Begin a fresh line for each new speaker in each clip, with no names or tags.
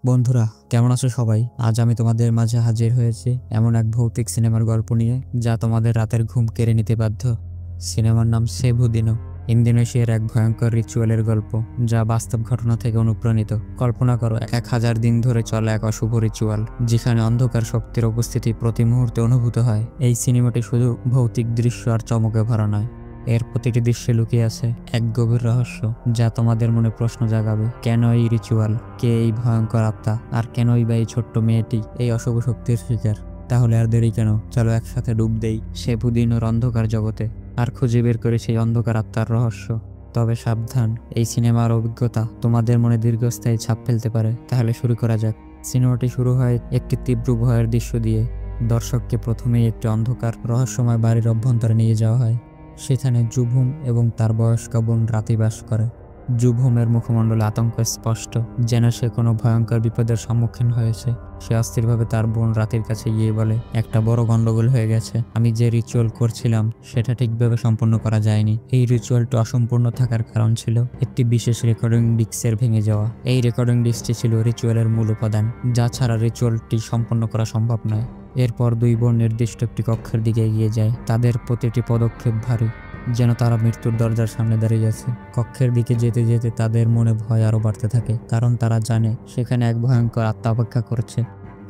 বন্ধুরা, কেমন আছো সবাই? আজ আমি তোমাদের মাঝে হাজির হয়েছি এমন এক ভৌতিক সিনেমার গল্প নিয়ে যা তোমাদের রাতের ঘুম কেড়ে নিতে বাধ্য। সিনেমার নাম সেভুদিনো। ইন্দোনেশিয়ার এক ভয়ঙ্কর রিচুয়ালের গল্প যা বাস্তব ঘটনা থেকে অনুপ্রাণিত। কল্পনা করো, 1000 দিন ধরে চলে এক অশুভ রিচুয়াল যেখানে অন্ধকার শক্তির উপস্থিতি প্রতি মুহূর্তে অনুভূত হয়। এই সিনেমাটি শুধু ভৌতিক দৃশ্য আর চমকে ভরা নয়, এর প্রতিটি দৃশ্যে লুকিয়ে আছে এক গভীর রহস্য যা তোমাদের মনে প্রশ্ন জাগাবে। কেন এই রিচুয়াল, কে এই ভয়ঙ্কর আত্মা, আর কেনই বা এই ছোট্ট মেয়েটি এই অশুভ শক্তির শিকার? তাহলে আর দেরি কেন, চলো একসাথে ডুব দেই সেভুদিনোর অন্ধকার জগতে আর খুঁজে বের করে সেই অন্ধকার আত্মার রহস্য। তবে সাবধান, এই সিনেমার অভিজ্ঞতা তোমাদের মনে দীর্ঘস্থায়ী ছাপ ফেলতে পারে। তাহলে শুরু করা যাক। সিনেমাটি শুরু হয় একটি তীব্র ভয়ের দৃশ্য দিয়ে। দর্শককে প্রথমেই একটি অন্ধকার রহস্যময় বাড়ির অভ্যন্তরে নিয়ে যাওয়া হয়। সেখানে জুভুম এবং তার বয়স্ক বোন রাতি বাস করে। জুভুমের মুখমণ্ডলে আতঙ্ক স্পষ্ট, যেন সে কোনো ভয়ঙ্কর বিপদের সম্মুখীন হয়েছে। সে অস্থিরভাবে তার বোন রাতির কাছে গিয়ে বলে, একটা বড় গন্ডগোল হয়ে গেছে। আমি যে রিচুয়াল করছিলাম সেটা ঠিকভাবে সম্পন্ন করা যায়নি। এই রিচুয়ালটি অসম্পূর্ণ থাকার কারণ ছিল একটি বিশেষ রেকর্ডিং ডিস্কের ভেঙে যাওয়া। এই রেকর্ডিং ডিস্কটি ছিল রিচুয়ালের মূল উপাদান, যা ছাড়া রিচুয়ালটি সম্পন্ন করা সম্ভব নয়। এরপর দুই বোন নির্দিষ্ট একটি কক্ষের দিকে এগিয়ে যায়। তাদের প্রতিটি পদক্ষেপ ভারী, যেন তারা মৃত্যুর দরজার সামনে দাঁড়িয়ে আছে। কক্ষের দিকে যেতে যেতে তাদের মনে ভয় আরো বাড়তে থাকে, কারণ তারা জানে সেখানে এক ভয়ঙ্কর আত্মা অপেক্ষা করছে।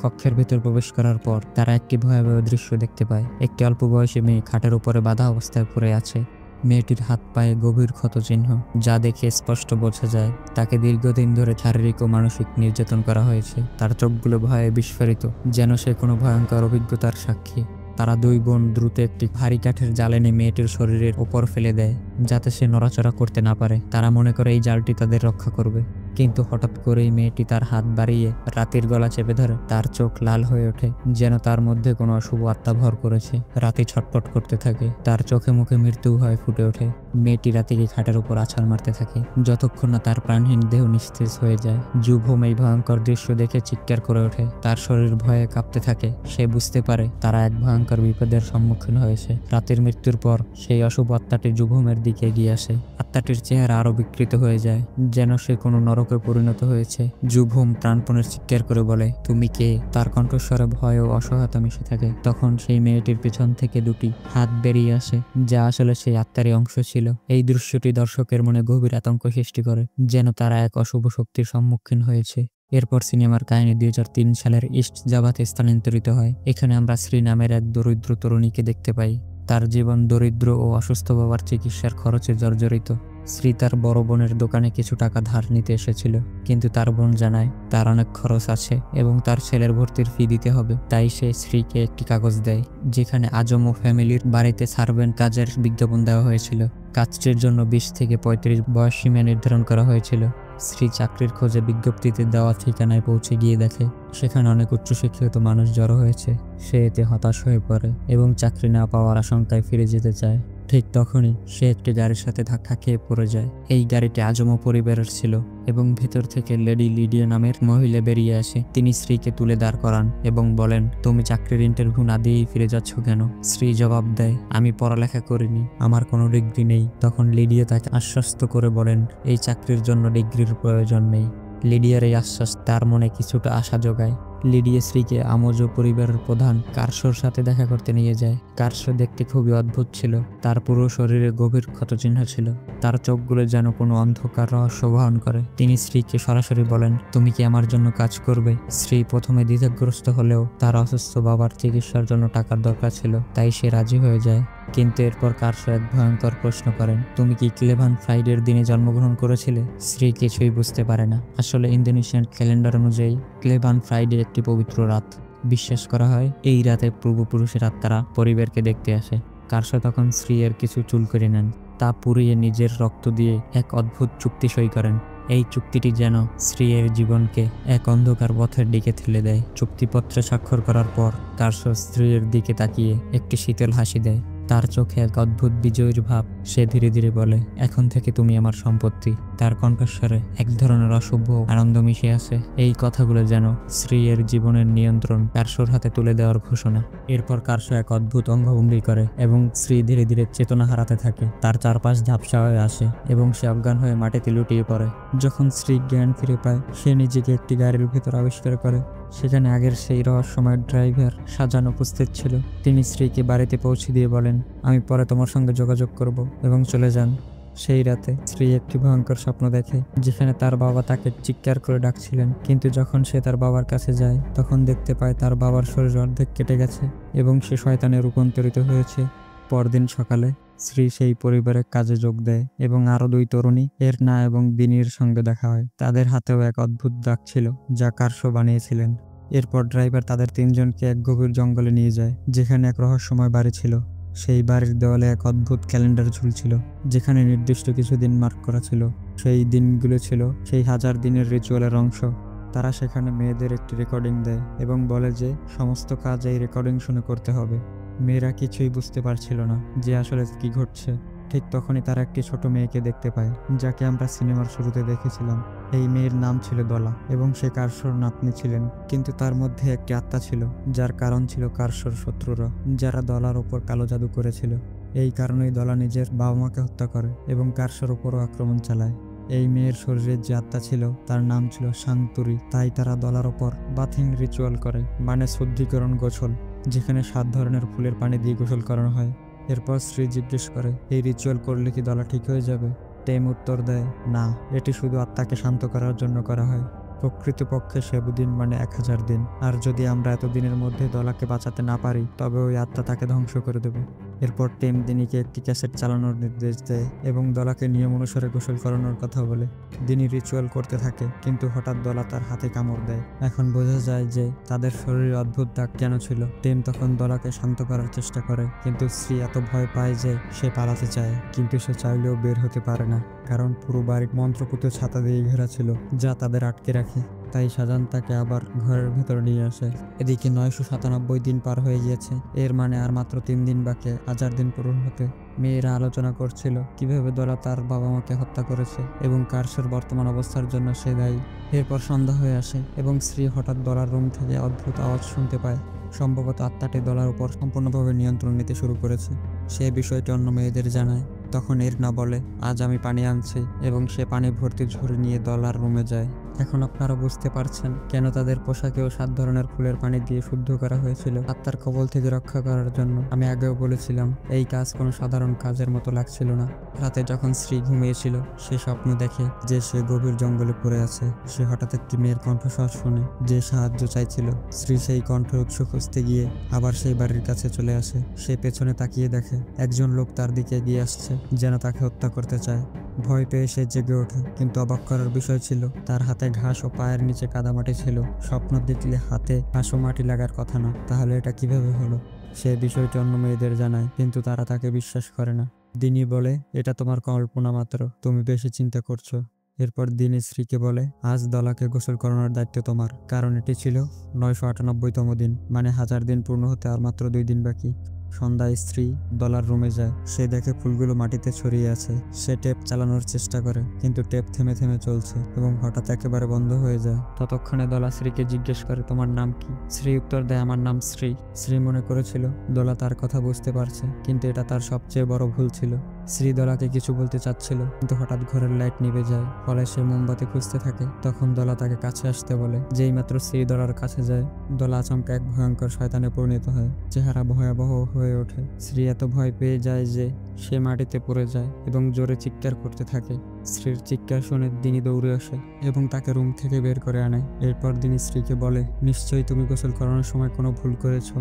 কক্ষের ভিতর প্রবেশ করার পর তারা একটি ভয়াবহ দৃশ্য দেখতে পায়। একটি অল্প বয়সী মেয়ে খাটের উপরে বাঁধা অবস্থায় পড়ে আছে। মেয়েটির হাত পায়ে গভীর ক্ষতচিহ্ন, যা দেখে স্পষ্ট বোঝা যায় তাকে দীর্ঘদিন ধরে শারীরিক ও মানসিক নির্যাতন করা হয়েছে। তার চোখগুলো ভয়ে বিস্ফোরিত, যেন সে কোনো ভয়ঙ্কর অভিজ্ঞতার সাক্ষী। তারা দুই বোন দ্রুত একটি ভারী কাঠের জাল এনে মেয়েটির শরীরের ওপর ফেলে দেয়, যাতে সে নড়াচড়া করতে না পারে। তারা মনে করে এই জালটি তাদের রক্ষা করবে, কিন্তু হঠাৎ করেই মেয়েটি তার হাত বাড়িয়ে রাতির গলা চেপে ধরে। তার চোখ লাল হয়ে ওঠে, যেন তার মধ্যে কোনো অশুভ আত্মা ভর করেছে। রাতি ছটফট করতে থাকে, তার চোখে মুখে মৃত্যু ভয় ফুটে ওঠে। মেয়েটি রাতিকে খাটের উপর আছাড় মারতে থাকে, যতক্ষণ না তার প্রাণহীন দেহ নিস্তেজ হয়ে যায়। জুভুম এই ভয়ঙ্কর দৃশ্য দেখে চিৎকার করে ওঠে, তার শরীর ভয়ে কাঁপতে থাকে। সে বুঝতে পারে তারা এক ভয়ঙ্কর বিপদের সম্মুখীন হয়েছে। রাতের মৃত্যুর পর সেই অশুভ আত্মাটি জুভুমের দিকে এগিয়ে আসে। আত্মাটির চেহারা আরো বিকৃত হয়ে যায়, যেন সে কোনো নরকে পরিণত হয়েছে। জুভুম প্রাণপণের চিৎকার করে বলে, তুমি কে? তার কণ্ঠস্বরে ভয় ও অসহায়তা মিশে থাকে। তখন সেই মেয়েটির পেছন থেকে দুটি হাত বেরিয়ে আসে, যা আসলে সেই আত্মারই অংশ ছিল। এই দৃশ্যটি দর্শকের মনে গভীর আতঙ্ক সৃষ্টি করে, যেন তারা এক অশুভ শক্তির সম্মুখীন হয়েছে। এরপর সিনেমার কাহিনী 2003 সালের ইস্ট জাভাতে স্থানান্তরিত হয়। এখানে আমরা শ্রী নামের এক দরিদ্র তরুণীকে দেখতে পাই। তার জীবন দরিদ্র ও অসুস্থ বাবার চিকিৎসার খরচে জর্জরিত। শ্রী তার বড় বোনের দোকানে কিছু টাকা ধার নিতে এসেছিল, কিন্তু তার বোন জানায় তার অনেক খরচ আছে এবং তার ছেলের ভর্তির ফি দিতে হবে। তাই সে শ্রীকে একটি কাগজ দেয়, যেখানে আজমো ফ্যামিলির বাড়িতে সার্ভেন্ট কাজের বিজ্ঞাপন দেওয়া হয়েছিল। কাজটির জন্য 20 থেকে 35 বয়স সীমা নির্ধারণ করা হয়েছিল। শ্রী চাকরির খোঁজে বিজ্ঞপ্তিতে দেওয়া ঠিকানায় পৌঁছে গিয়ে দেখে সেখানে অনেক উচ্চশিক্ষিত মানুষ জড়ো হয়েছে। সে এতে হতাশ হয়ে পড়ে এবং চাকরি না পাওয়ার আশঙ্কায় ফিরে যেতে চায়। ঠিক তখনই সে একটি গাড়ির সাথে ধাক্কা খেয়ে পড়ে যায়। এই গাড়িটি আজমো পরিবারের ছিল এবং ভেতর থেকে লেডি লিডিয়া নামের মহিলা বেরিয়ে আসে। তিনি শ্রীকে তুলে দাঁড় করান এবং বলেন, তুমি চাকরির ইন্টারভিউ না দিয়েই ফিরে যাচ্ছ কেন? শ্রী জবাব দেয়, আমি পড়ালেখা করিনি, আমার কোনো ডিগ্রি নেই। তখন লিডিয়া তাকে আশ্বস্ত করে বলেন, এই চাকরির জন্য ডিগ্রির প্রয়োজন নেই। লিডিয়ার এই আশ্বাস তার মনে কিছুটা আশা যোগায়। লিডিয়া শ্রীকে আমোজো পরিবারের প্রধান কার্সোর সাথে দেখা করতে নিয়ে যায়। কার্সো দেখতে খুবই অদ্ভুত ছিল। তার পুরো শরীরে গভীর ক্ষতচিহ্ন ছিল, তার চোখগুলো যেন কোনো অন্ধকার রহস্য বহন করে। তিনি শ্রীকে সরাসরি বলেন, তুমি কি আমার জন্য কাজ করবে? শ্রী প্রথমে দ্বিধাগ্রস্ত হলেও তার অসুস্থ বাবার চিকিৎসার জন্য টাকার দরকার ছিল, তাই সে রাজি হয়ে যায়। কিন্তু এরপর কার্সো এক ভয়ঙ্কর প্রশ্ন করেন, তুমি কি ক্লেভান ফ্রাইডের দিনে জন্মগ্রহণ করেছিলে? শ্রী কিছুই বুঝতে পারে না। আসলে ইন্দোনেশিয়ান ক্যালেন্ডার অনুযায়ী ক্লেভান ফ্রাইডে একটি পবিত্র রাত। বিশ্বাস করা হয় এই রাতে পূর্বপুরুষের আত্মারা পরিবারকে দেখতে আসে। কার্সো তখন শ্রী এর কিছু চুল করে নেন, তা পুড়িয়ে নিজের রক্ত দিয়ে এক অদ্ভুত চুক্তি সই করেন। এই চুক্তিটি যেন শ্রী এর জীবনকে এক অন্ধকার পথের দিকে ঠেলে দেয়। চুক্তিপত্রে স্বাক্ষর করার পর কার্সো স্ত্রীর দিকে তাকিয়ে একটি শীতল হাসি দেয়। তার চোখে এক অদ্ভুত বিজয়ের ভাব। সে ধীরে ধীরে বলে, এখন থেকে তুমি আমার সম্পত্তি। তার কণ্ঠস্বরে এক ধরনের অশুভ আনন্দ মিশে আছে। এই কথাগুলো যেন শ্রী এর জীবনের নিয়ন্ত্রণ কার্সোর হাতে তুলে দেওয়ার ঘোষণা। এরপর কার্সো এক অদ্ভুত অঙ্গভঙ্গি করে এবং শ্রী ধীরে ধীরে চেতনা হারাতে থাকে। তার চারপাশ ঝাপসা হয়ে আসে এবং সে অজ্ঞান হয়ে মাটিতে লুটিয়ে পড়ে। যখন শ্রী জ্ঞান ফিরে পায়, সে নিজেকে একটি গাড়ির ভিতর আবিষ্কার করে। সেখানে আগের সেই রহস্যময় ড্রাইভার সাজান উপস্থিত ছিল। তিনি স্ত্রীকে বাড়িতে পৌঁছে দিয়ে বলেন, আমি পরে তোমার সঙ্গে যোগাযোগ করব, এবং চলে যান। সেই রাতে স্ত্রী একটি ভয়ঙ্কর স্বপ্ন দেখে, যেখানে তার বাবা তাকে চিৎকার করে ডাকছিলেন। কিন্তু যখন সে তার বাবার কাছে যায়, তখন দেখতে পায় তার বাবার শরীর অর্ধেক কেটে গেছে এবং সে শয়তানে রূপান্তরিত হয়েছে। পরদিন সকালে শ্রী সেই পরিবারের কাজে যোগ দেয় এবং আরো দুই তরুণী এরনা এবং দিনির সঙ্গে দেখা হয়। তাদের হাতেও এক অদ্ভুত দাগ ছিল, যা কার্সো বানিয়েছিলেন। এরপর ড্রাইভার তাদের তিনজনকে এক গভীর জঙ্গলে নিয়ে যায়, যেখানে এক রহস্যময় বাড়ি ছিল। সেই বাড়ির দেওয়ালে এক অদ্ভুত ক্যালেন্ডার ঝুলছিল, যেখানে নির্দিষ্ট কিছু দিন মার্ক করা ছিল। সেই দিনগুলো ছিল সেই 1000 দিনের রিচুয়ালের অংশ। তারা সেখানে মেয়েদের একটি রেকর্ডিং দেয় এবং বলে যে সমস্ত কাজ এই রেকর্ডিং শুনে করতে হবে। মেয়েরা কিছুই বুঝতে পারছিল না যে আসলে কি ঘটছে। ঠিক তখনই তারা একটি ছোট মেয়েকে দেখতে পায়, যাকে আমরা সিনেমার শুরুতে দেখেছিলাম। এই মেয়ের নাম ছিল দলা এবং সে কার্সোর নাতনি ছিলেন। কিন্তু তার মধ্যে একটি আত্মা ছিল, যার কারণ ছিল কার্সোর শত্রুরা, যারা দলার ওপর কালো জাদু করেছিল। এই কারণেই দলা নিজের বাবা মাকে হত্যা করে এবং কার্সোর ওপরও আক্রমণ চালায়। এই মেয়ের শরীরের যে আত্মা ছিল তার নাম ছিল শাংতুরি। তাই তারা দলার ওপর বাথিং রিচুয়াল করে, মানে শুদ্ধিকরণ গোসল, যেখানে 7 ধরনের ফুলের পানি দিয়ে গোসল করানো হয়। এরপর শ্রী জিজ্ঞেস করে, এই রিচুয়াল করলে কি দলা ঠিক হয়ে যাবে? টেম উত্তর দেয়, না, এটি শুধু আত্মাকে শান্ত করার জন্য করা হয়। প্রকৃতপক্ষে 7 দিন মানে 1000 দিন। আর যদি আমরা এতদিনের মধ্যে দলাকে বাঁচাতে না পারি, তবে ওই আত্মা তাকে ধ্বংস করে দেবে। এরপর টেম দিনিকে একটি ক্যাসেট চালানোর নির্দেশ দেয় এবং দলাকে নিয়ম অনুসারে গোসল করানোর কথা বলে। দিনি রিচুয়াল করতে থাকে, কিন্তু হঠাৎ দলা তার হাতে কামড় দেয়। এখন বোঝা যায় যে তাদের শরীরে অদ্ভুত দাগ কেন ছিল। টেম তখন দলাকে শান্ত করার চেষ্টা করে, কিন্তু শ্রী এত ভয় পায় যে সে পালাতে চায়, কিন্তু সে চাইলেও বের হতে পারে না, কারণ পুরো বাড়ি মন্ত্রপুত ছাতা দিয়ে ঘেরা ছিল, যা তাদের আটকে রাখে। তাই সাজান তাকে আবার ঘরের ভেতর নিয়ে আসে। এদিকে 997 দিন পার হয়ে গিয়েছে। এর মানে আর মাত্র 3 দিন বাকি 1000 দিন পূরণ হতে। মেয়েরা আলোচনা করছিল কিভাবে দলা তার বাবা মাকে হত্যা করেছে এবং কার্সোর বর্তমান অবস্থার জন্য সে দায়ী। এরপর সন্ধ্যা হয়ে আসে এবং শ্রী হঠাৎ দলার রুম থেকে অদ্ভুত আওয়াজ শুনতে পায়। সম্ভবত আত্মাটি দলার উপর সম্পূর্ণভাবে নিয়ন্ত্রণ নিতে শুরু করেছে। সে বিষয়টি অন্য মেয়েদের জানায়। তখন এরনা বলে, আজ আমি পানি আনছি, এবং সে পানি ভর্তি ঝুড়ি নিয়ে দলার রুমে যায়। এখন আপনারা বুঝতে পারছেন কেন তাদের পোশাকেও 7 ধরনের ফুলের পানি দিয়ে শুদ্ধ করা হয়েছিল, আত্মার কবল থেকে রক্ষা করার জন্য। আমি আগেও বলেছিলাম, এই কাজ কোনো সাধারণ কাজের মতো লাগছিল না। রাতে যখন শ্রী ঘুমিয়েছিল, সে স্বপ্ন দেখে যে সে গভীর জঙ্গলে পড়ে আছে। সে হঠাৎ একটি মেয়ের কণ্ঠস্বর শুনে, যে সাহায্য চাইছিল। শ্রী সেই কণ্ঠের উৎস খুঁজতে গিয়ে আবার সেই বাড়ির কাছে চলে আসে। সে পেছনে তাকিয়ে দেখে একজন লোক তার দিকে এগিয়ে আসছে, যেন তাকে হত্যা করতে চায়। ভয় পেয়ে সে জেগে ওঠে, কিন্তু অবাক করার বিষয় ছিল তার হাতে ঘাস ও পায়ের নিচে কাদামাটি ছিল। স্বপ্ন দেখলে হাতে ঘাস ও মাটি লাগার কথা না, তাহলে এটা কিভাবে হলো? সে বিষয়টি অন্য মেয়েদের জানায়, কিন্তু তারা তাকে বিশ্বাস করে না। দিনি বলে, এটা তোমার কল্পনা মাত্র, তুমি বেশি চিন্তা করছো। এরপর দিনি শ্রীকে বলে, আজ দলাকে গোসল করানোর দায়িত্ব তোমার, কারণ এটি ছিল 998তম দিন, মানে 1000 দিন পূর্ণ হতে আর মাত্র 2 দিন বাকি। সন্ধ্যায় স্ত্রী দলার রুমে যায়। সে দেখে ফুলগুলো মাটিতে ছড়িয়ে আছে। সে টেপ চালানোর চেষ্টা করে, কিন্তু টেপ থেমে থেমে চলছে এবং হঠাৎ একেবারে বন্ধ হয়ে যায়। ততক্ষণে দলা শ্রীকে জিজ্ঞেস করে, তোমার নাম কি? শ্রী উত্তর দেয়, আমার নাম শ্রী। শ্রী মনে করেছিল দলা তার কথা বুঝতে পারছে, কিন্তু এটা তার সবচেয়ে বড় ভুল ছিল। শ্রী দলাকে কিছু বলতে চাচ্ছিল, কিন্তু হঠাৎ ঘরের লাইট নিভে যায়। ফলে সে মোমবাতি খুঁজতে থাকে। তখন দলা তাকে কাছে আসতে বলে। যেই মাত্র শ্রী দলার কাছে যায়, দলা আচমকা এক ভয়ঙ্কর শয়তানে পরিণত হয়। চেহারা ভয়াবহ হয়ে ওঠে। শ্রী এত ভয় পেয়ে যায় যে সে মাটিতে পড়ে যায় এবং জোরে চিৎকার করতে থাকে। স্ত্রীর চিৎকার শুনে দিনি দৌড়ে আসে এবং তাকে রুম থেকে বের করে আনে। এরপর দিনি স্ত্রীকে বলে, নিশ্চয়ই তুমি গোসল করানোর সময় কোনো ভুল করেছো।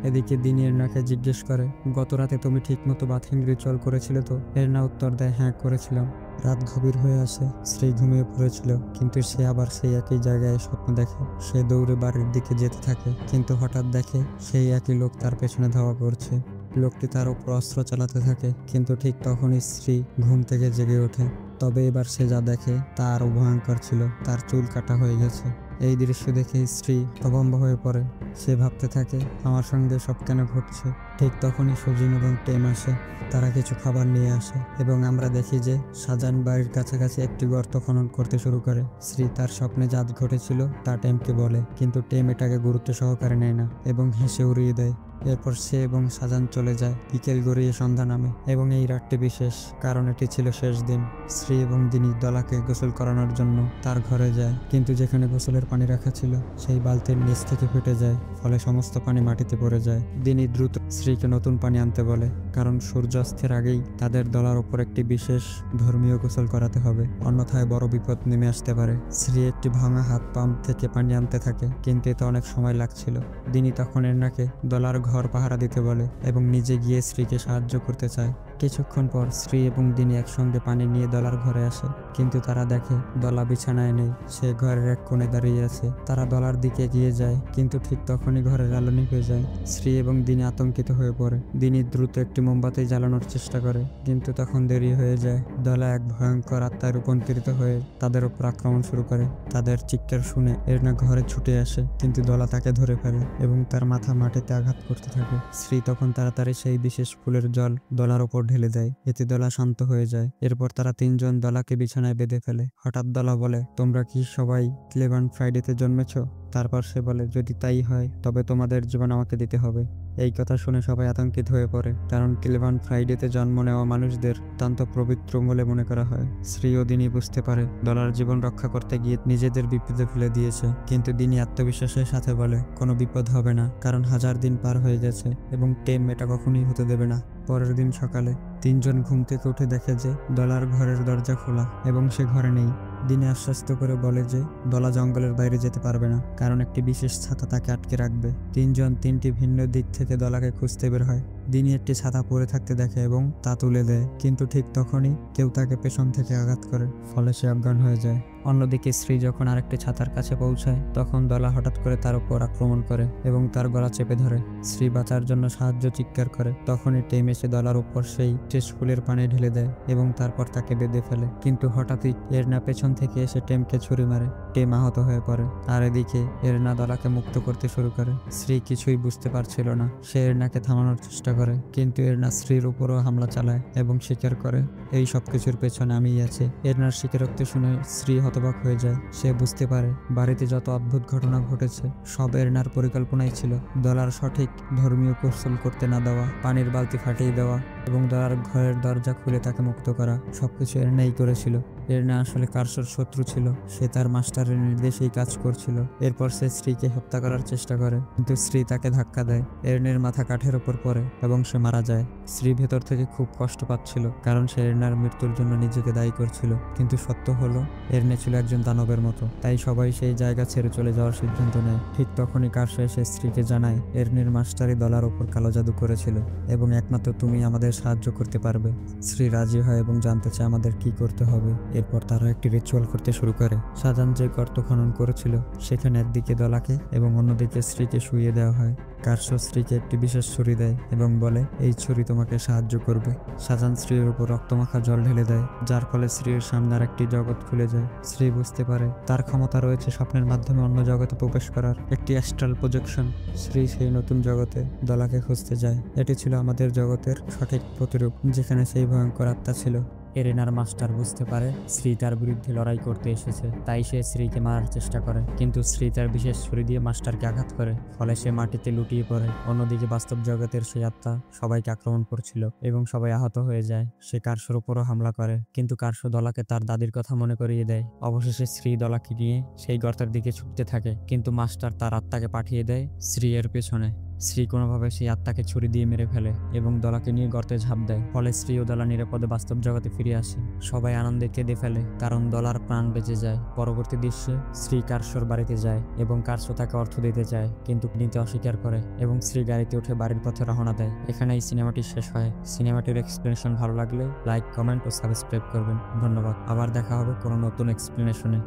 এদিকে দিনি এরনাকে জিজ্ঞেস করে, গত রাতে তুমি ঠিকমতো বাথিং রিচুয়াল করেছিলে তো? এরনা উত্তর দেয়, হ্যাঁ করেছিলাম। রাত গভীর হয়ে আসে। স্ত্রী ঘুমিয়ে পড়েছিল, কিন্তু সে আবার সেই একই জায়গায় স্বপ্ন দেখে। সে দৌড়ে বাড়ির দিকে যেতে থাকে, কিন্তু হঠাৎ দেখে সেই একই লোক তার পেছনে ধাওয়া করছে। লোকটি তার উপর অস্ত্র চালাতে থাকে, কিন্তু ঠিক তখনই স্ত্রী ঘুম থেকে জেগে ওঠে। তবে এবার সে যা দেখে তা আরও ভয়ঙ্কর ছিল। তার চুল কাটা হয়ে গেছে। এই দৃশ্য দেখে স্ত্রী হতভম্ব হয়ে পড়ে। সে ভাবতে থাকে, আমার সঙ্গে সব কেন ঘটছে?
ঠিক তখনই সুজিন এবং টেম আসে। তারা কিছু খাবার নিয়ে আসে এবং আমরা দেখি যে শাহজাহান বাড়ির কাছাকাছি একটি গর্ত খনন করতে শুরু করে। শ্রী তার স্বপ্নে যা ঘটেছিল তা টেমকে বলে, কিন্তু টেম এটাকে গুরুত্ব সহকারে নেয় না এবং হেসে উড়িয়ে দেয়। এরপর সে এবং শাহজাহান চলে যায়। বিকেল গড়িয়ে সন্ধ্যা নামে এবং এই রাতটি বিশেষ, কারণ এটি ছিল শেষ দিন। শ্রী এবং দিনী দলাকে গোসল করানোর জন্য তার ঘরে যায়, কিন্তু যেখানে গোসলের পানি রাখা ছিল সেই বালতির নিচ থেকে ফেটে যায়, ফলে সমস্ত পানি মাটিতে পড়ে যায়। দিনী দ্রুত শ্রীকে নতুন পানি আনতে বলে, কারণ সূর্যাস্তের আগেই তাদের দলার ওপর একটি বিশেষ ধর্মীয় গোসল করাতে হবে, অন্যথায় বড় বিপদ নেমে আসতে পারে। শ্রী একটি ভাঙা হাত পাম্প থেকে পানি আনতে থাকে, কিন্তু এতে অনেক সময় লাগছিল। দিনী তখন এরনাকে দলার ঘর পাহারা দিতে বলে এবং নিজে গিয়ে শ্রীকে সাহায্য করতে চায়। কিছুক্ষণ পর শ্রী এবং দিনী একসঙ্গে পানি নিয়ে দলার ঘরে আসে, কিন্তু তারা দেখে দলা বিছানায় নেই, সে ঘরের এক কোণে দাঁড়িয়ে আছে। তারা দলার দিকে এগিয়ে যায়, কিন্তু ঠিক তখনই ঘরের আলো নিভে যায়। শ্রী এবং দিনী আতঙ্কিত হয়ে পড়ে। দিনী দ্রুত একটি মোমবাতি জ্বালানোর চেষ্টা করে, কিন্তু তখন দেরি হয়ে যায়। দলা এক ভয়ঙ্কর আত্মায় রূপান্তরিত হয়ে তাদের উপর আক্রমণ শুরু করে। তাদের চিৎকার শুনে এরনা ঘরে ছুটে আসে, কিন্তু দলা তাকে ধরে ফেলে এবং তার মাথা মাটিতে আঘাত করতে থাকে। শ্রী তখন তাড়াতাড়ি সেই বিশেষ ফুলের জল দলার ওপর ঢেলে দেয়, এতে দলা শান্ত হয়ে যায়। এরপর তারা তিনজন দলাকে বিছানায় বেঁধে ফেলে। হঠাৎ দলা বলে, তোমরা কি সবাই ক্লেভান ফ্রাইডেতে জন্মেছ? তারপর সে বলে, যদি তাই হয় তবে তোমাদের জীবন আমাকে দিতে হবে। এই কথা শুনে সবাই আতঙ্কিত হয়ে পড়ে, কারণ ক্লেভান ফ্রাইডেতে জন্ম নেওয়া মানুষদের অত্যন্ত পবিত্র বলে মনে করা হয়। শ্রী ও দিনী বুঝতে পারে দলার জীবন রক্ষা করতে গিয়ে নিজেদের বিপদে ফেলে দিয়েছে, কিন্তু দিনী আত্মবিশ্বাসের সাথে বলে, কোনো বিপদ হবে না, কারণ 1000 দিন পার হয়ে গেছে এবং টেম এটা কখনোই হতে দেবে না। পরের দিন সকালে তিনজন ঘুম থেকে উঠে দেখে যে দলার ঘরের দরজা খোলা এবং সে ঘরে নেই। দিনে আশ্বস্ত করে বলে যে দলা জঙ্গলের বাইরে যেতে পারবে না, কারণ একটি বিশেষ ছাতা তাকে আটকে রাখবে। তিনজন তিনটি ভিন্ন দিক থেকে দলাকে খুঁজতে বের হয়। দিনী একটি ছাতা পরে থাকতে দেখে এবং তা তুলে দেয়, কিন্তু ঠিক তখনই কেউ তাকে পেছন থেকে আঘাত করে, ফলে সে অজ্ঞান হয়ে যায়। অন্যদিকে শ্রী যখন আরেকটি ছাতার কাছে পৌঁছায়, তখন দলা হঠাৎ করে তার উপর আক্রমণ করে এবং তার গলা চেপে ধরে। শ্রী বাঁচার জন্য সাহায্য চিৎকার করে, তখনই টেম এসে দলার উপর সেই শেষ ফুলের পানি ঢেলে দেয় এবং তারপর তাকে বেঁধে ফেলে। কিন্তু হঠাৎই এরনা পেছন থেকে এসে টেমকে ছুরি মারে। টেম আহত হয়ে পড়ে, আর এদিকে এরনা দলাকে মুক্ত করতে শুরু করে। শ্রী কিছুই বুঝতে পারছিল না। সে এরনাকে থামানোর চেষ্টা করে, কিন্তু এরনা শ্রীর উপরও হামলা চালায় এবং স্বীকার করে, এই সবকিছুর পেছনে আমিই আছি। এরনার স্বীকারোক্তি শুনে শ্রী হতবাক হয়ে যায়। সে বুঝতে পারে বাড়িতে যত অদ্ভুত ঘটনা ঘটেছে সব এরনার পরিকল্পনাই ছিল। দলার সঠিক ধর্মীয় কৌশল করতে না দেওয়া, পানির বালতি ফাটিয়ে দেওয়া এবং দলার ঘরের দরজা খুলে তাকে মুক্ত করা, সবকিছু এরনাই করেছিল। এরনা আসলে কার্সোর শত্রু ছিল, সে তার মাস্টারের নির্দেশেই কাজ করছিল। এরপর সে স্ত্রীকে হত্যা করার চেষ্টা করে, কিন্তু স্ত্রী তাকে ধাক্কা দেয়। এরনের মাথা কাঠের ওপর পড়ে এবং সে মারা যায়। স্ত্রী ভেতর থেকে খুব কষ্ট পাচ্ছিল, কারণ সে এরনার মৃত্যুর জন্য নিজেকে দায়ী করছিল। কিন্তু সত্য হলো এরনে ছিল একজন দানবের মতো, তাই সবাই সেই জায়গা ছেড়ে চলে যাওয়ার সিদ্ধান্ত নেয়। ঠিক তখনই কার্সো এসে স্ত্রীকে জানায়, এরনের মাস্টারই দলার ওপর কালো জাদু করেছিল এবং একমাত্র তুমি আমাদের সাহায্য করতে পারবে। স্ত্রী রাজি হয় এবং জানতে চায় আমাদের কি করতে হবে। এরপর তারা একটি রিচুয়াল করতে শুরু করে। শাহজাহান যে গর্ত খনন করেছিল সেখানে একদিকে দলাকে এবং অন্যদিকে স্ত্রীকে শুইয়ে দেওয়া হয়। কার্সো স্ত্রীকে একটি বিশেষ ছুরি দেয় এবং বলে, এই ছুরি তোমাকে সাহায্য করবে। শাহজাহান স্ত্রীর উপর রক্তমাখা জল ঢেলে দেয়, যার ফলে স্ত্রীর সামনে আর একটি জগৎ খুলে যায়। স্ত্রী বুঝতে পারে তার ক্ষমতা রয়েছে স্বপ্নের মাধ্যমে অন্য জগতে প্রবেশ করার, একটি অ্যাস্ট্রাল প্রজেকশন। স্ত্রী সেই নতুন জগতে দলাকে খুঁজতে যায়। এটি ছিল আমাদের জগতের সঠিক প্রতিরূপ, যেখানে সেই ভয়ঙ্কর আত্মা ছিল। এরেনার মাস্টার বুঝতে পারে শ্রী তার বিরুদ্ধে লড়াই করতে এসেছে, তাই সে শ্রীকে মারার চেষ্টা করে, কিন্তু শ্রী তার বিশেষ ছুরি দিয়ে মাস্টারকে আঘাত করে, ফলে সে মাটিতে লুটিয়ে পড়ে। অন্যদিকে বাস্তব জগতের সেই আত্মা সবাইকে আক্রমণ করছিল এবং সবাই আহত হয়ে যায়। সে কার্সোর উপরও হামলা করে, কিন্তু কার্সো দলাকে তার দাদির কথা মনে করিয়ে দেয়। অবশেষে শ্রী দলাকে নিয়ে সেই গর্তের দিকে ছুটতে থাকে, কিন্তু মাস্টার তার আত্মাকে পাঠিয়ে দেয় শ্রী এর পেছনে। শ্রী কোনোভাবে সেই আত্মাকে ছুরি দিয়ে মেরে ফেলে এবং দলাকে নিয়ে গর্তে ঝাঁপ দেয়, ফলে শ্রী ও দলা নিরাপদে বাস্তব জগতে ফিরে আসে। সবাই আনন্দে কেঁদে ফেলে, কারণ দলার প্রাণ বেঁচে যায়। পরবর্তী দৃশ্যে শ্রী কার্সোর বাড়িতে যায় এবং কার্সো তাকে অর্থ দিতে চায়, কিন্তু নিতে অস্বীকার করে এবং শ্রী গাড়িতে উঠে বাড়ির পথে রওনা দেয়। এখানে এই সিনেমাটি শেষ হয়। সিনেমাটির এক্সপ্লেনেশন ভালো লাগলে লাইক, কমেন্ট ও সাবস্ক্রাইব করবেন। ধন্যবাদ। আবার দেখা হবে কোনো নতুন এক্সপ্লেনেশনে।